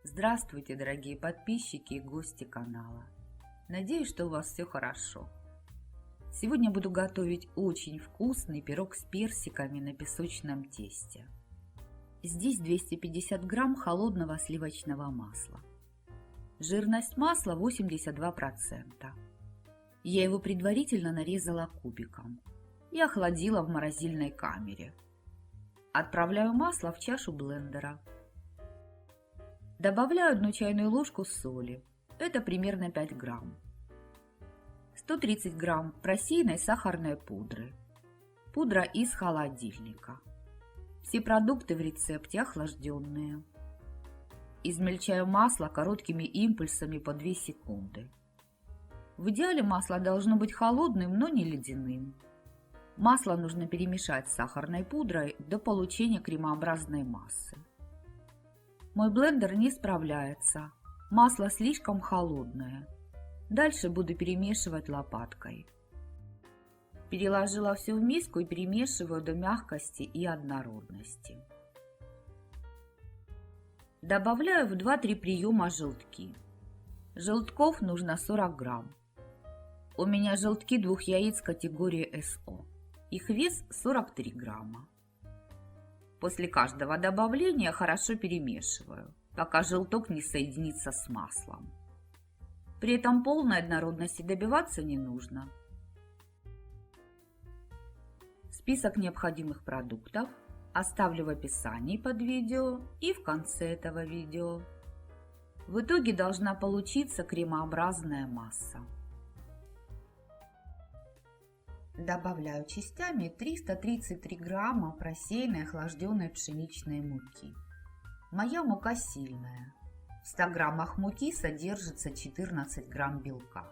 Здравствуйте, дорогие подписчики и гости канала. Надеюсь, что у вас все хорошо. Сегодня буду готовить очень вкусный пирог с персиками на песочном тесте. Здесь 250 грамм холодного сливочного масла. Жирность масла 82%. Я его предварительно нарезала кубиком и охладила в морозильной камере. Отправляю масло в чашу блендера. Добавляю 1 чайную ложку соли, это примерно 5 грамм. 130 грамм просеянной сахарной пудры. Пудра из холодильника. Все продукты в рецепте охлажденные. Измельчаю масло короткими импульсами по 2 секунды. В идеале масло должно быть холодным, но не ледяным. Масло нужно перемешать с сахарной пудрой до получения кремообразной массы. Мой блендер не справляется, масло слишком холодное. Дальше буду перемешивать лопаткой. Переложила все в миску и перемешиваю до мягкости и однородности. Добавляю в 2-3 приема желтки. Желтков нужно 40 грамм. У меня желтки 2 яиц категории СО. Их вес 43 грамма. После каждого добавления хорошо перемешиваю, пока желток не соединится с маслом. При этом полной однородности добиваться не нужно. Список необходимых продуктов оставлю в описании под видео и в конце этого видео. В итоге должна получиться кремообразная масса. Добавляю частями 333 грамма просеянной охлажденной пшеничной муки. Моя мука сильная. В 100 граммах муки содержится 14 грамм белка.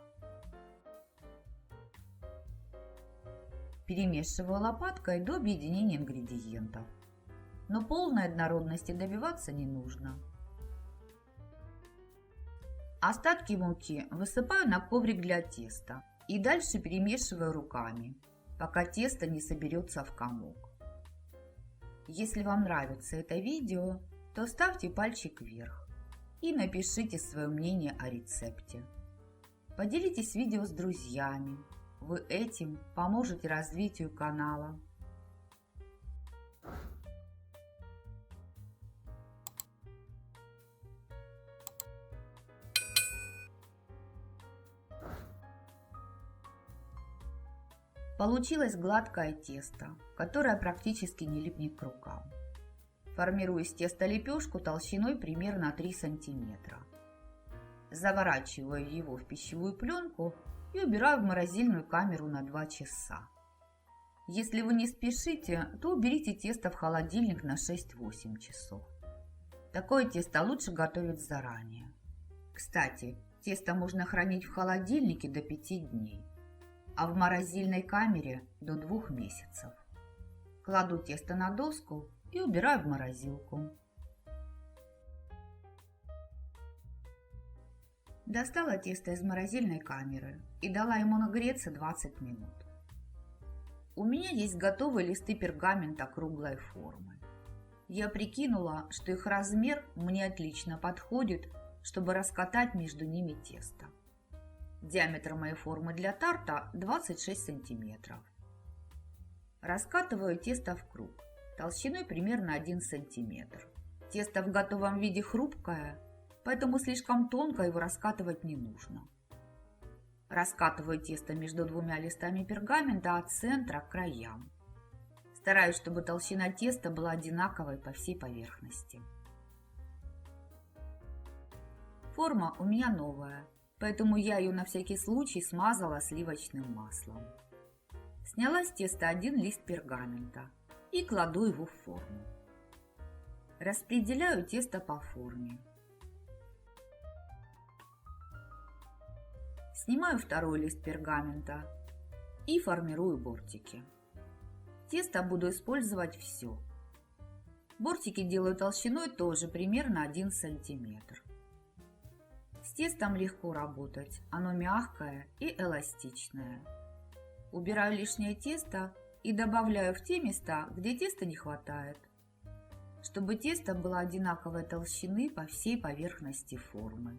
Перемешиваю лопаткой до объединения ингредиентов. Но полной однородности добиваться не нужно. Остатки муки высыпаю на коврик для теста. И дальше перемешиваю руками, пока тесто не соберется в комок. Если вам нравится это видео, то ставьте пальчик вверх и напишите свое мнение о рецепте. Поделитесь видео с друзьями, вы этим поможете развитию канала. Получилось гладкое тесто, которое практически не липнет к рукам. Формирую из теста лепешку толщиной примерно 3 см. Заворачиваю его в пищевую пленку и убираю в морозильную камеру на 2 часа. Если вы не спешите, то уберите тесто в холодильник на 6-8 часов. Такое тесто лучше готовить заранее. Кстати, тесто можно хранить в холодильнике до 5 дней. А в морозильной камере до 2 месяцев. Кладу тесто на доску и убираю в морозилку. Достала тесто из морозильной камеры и дала ему нагреться 20 минут. У меня есть готовые листы пергамента круглой формы. Я прикинула, что их размер мне отлично подходит, чтобы раскатать между ними тесто. Диаметр моей формы для тарта 26 сантиметров. Раскатываю тесто в круг, толщиной примерно 1 сантиметр. Тесто в готовом виде хрупкое, поэтому слишком тонко его раскатывать не нужно. Раскатываю тесто между 2 листами пергамента от центра к краям. Стараюсь, чтобы толщина теста была одинаковой по всей поверхности. Форма у меня новая. Поэтому я ее на всякий случай смазала сливочным маслом. Сняла с теста 1 лист пергамента и кладу его в форму. Распределяю тесто по форме. Снимаю 2 лист пергамента и формирую бортики. Тесто буду использовать все. Бортики делаю толщиной тоже примерно 1 сантиметр. С тестом легко работать, оно мягкое и эластичное. Убираю лишнее тесто и добавляю в те места, где теста не хватает. чтобы тесто было одинаковой толщины по всей поверхности формы.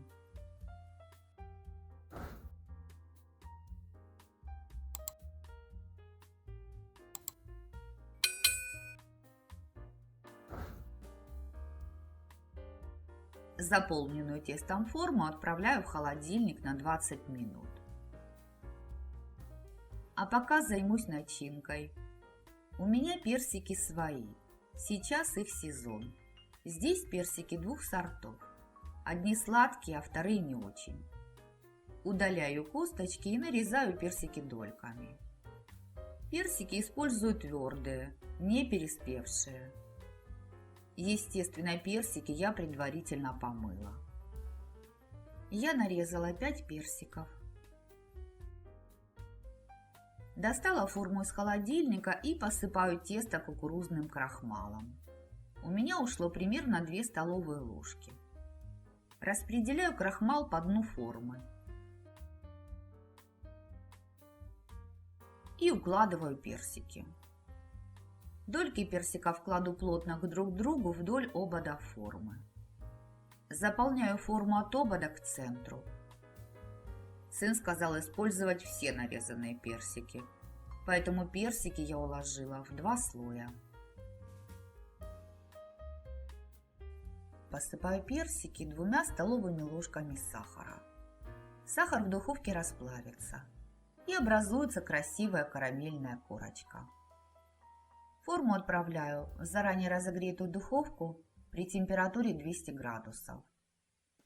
Заполненную тестом форму отправляю в холодильник на 20 минут. А пока займусь начинкой. У меня персики свои. Сейчас их сезон. Здесь персики двух сортов. Одни сладкие, а вторые не очень. Удаляю косточки и нарезаю персики дольками. Персики использую твердые, не переспевшие. Естественно, персики я предварительно помыла. Я нарезала 5 персиков. Достала форму из холодильника и посыпаю тесто кукурузным крахмалом. У меня ушло примерно 2 столовые ложки. Распределяю крахмал по дну формы. И укладываю персики. Дольки персиков кладу плотно друг к другу вдоль обода формы. Заполняю форму от обода к центру. Сын сказал использовать все нарезанные персики, поэтому персики я уложила в 2 слоя. Посыпаю персики 2 столовыми ложками сахара. Сахар в духовке расплавится и образуется красивая карамельная корочка. Форму отправляю в заранее разогретую духовку при температуре 200 градусов.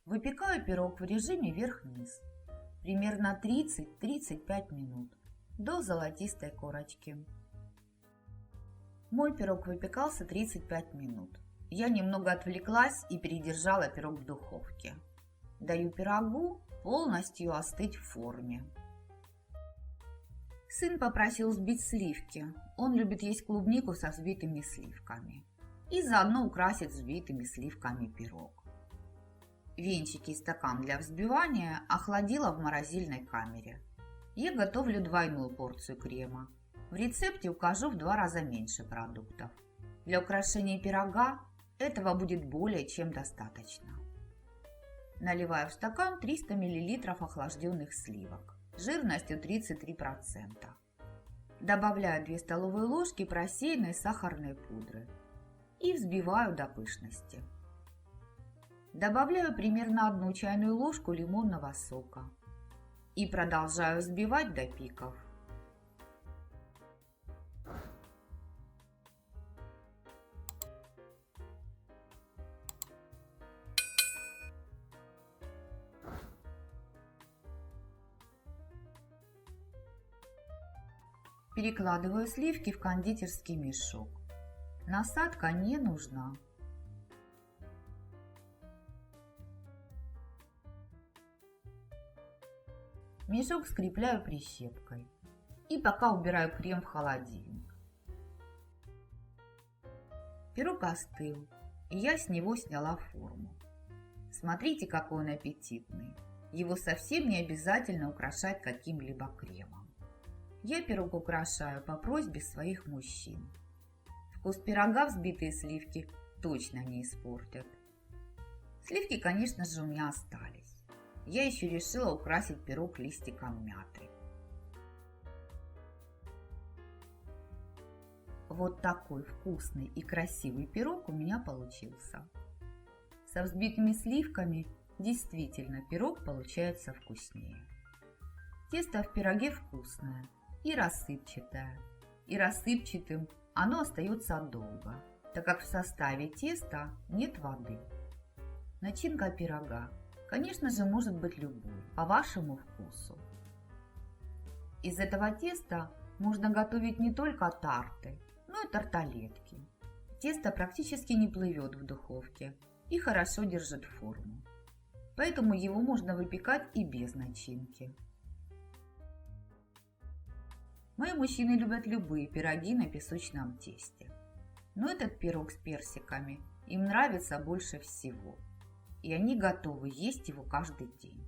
Выпекаю пирог в режиме вверх-вниз, примерно 30-35 минут, до золотистой корочки. Мой пирог выпекался 35 минут. Я немного отвлеклась и передержала пирог в духовке. Даю пирогу полностью остыть в форме. Сын попросил взбить сливки. Он любит есть клубнику со взбитыми сливками. И заодно украсить взбитыми сливками пирог. Венчики и стакан для взбивания охладила в морозильной камере. Я готовлю 2 порцию крема. В рецепте укажу в 2 раза меньше продуктов. Для украшения пирога этого будет более чем достаточно. Наливаю в стакан 300 мл охлажденных сливок жирностью 33%. Добавляю 2 столовые ложки просеянной сахарной пудры и взбиваю до пышности. Добавляю примерно 1 чайную ложку лимонного сока и продолжаю взбивать до пиков. Перекладываю сливки в кондитерский мешок. Насадка не нужна. Мешок скрепляю прищепкой и пока убираю крем в холодильник. Пирог остыл, и я с него сняла форму. Смотрите, какой он аппетитный. Его совсем не обязательно украшать каким-либо кремом. Я пирог украшаю по просьбе своих мужчин. Вкус пирога взбитые сливки точно не испортят. Сливки, конечно же, у меня остались. Я еще решила украсить пирог листиком мяты. Вот такой вкусный и красивый пирог у меня получился. Со взбитыми сливками действительно пирог получается вкуснее. Тесто в пироге вкусное и рассыпчатое. И рассыпчатым оно остается долго, так как в составе теста нет воды. Начинка пирога, конечно же, может быть любой, по вашему вкусу. Из этого теста можно готовить не только тарты, но и тарталетки. Тесто практически не плывет в духовке и хорошо держит форму, поэтому его можно выпекать и без начинки. Мои мужчины любят любые пироги на песочном тесте, но этот пирог с персиками им нравится больше всего, и они готовы есть его каждый день.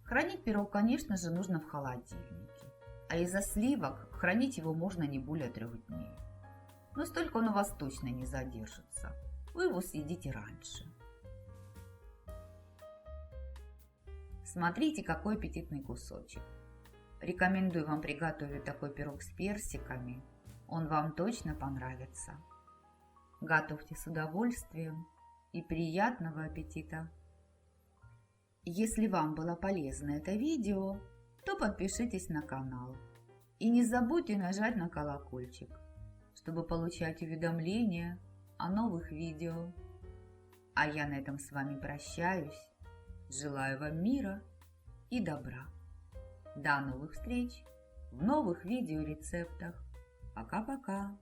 Хранить пирог, конечно же, нужно в холодильнике, а из-за сливок хранить его можно не более 3 дней. но столько он у вас точно не задержится. Вы его съедите раньше. Смотрите, какой аппетитный кусочек. Рекомендую вам приготовить такой пирог с персиками. Он вам точно понравится. Готовьте с удовольствием и приятного аппетита! Если вам было полезно это видео, то подпишитесь на канал и не забудьте нажать на колокольчик, чтобы получать уведомления о новых видео. А я на этом с вами прощаюсь. Желаю вам мира и добра. До новых встреч в новых видеорецептах. Пока-пока.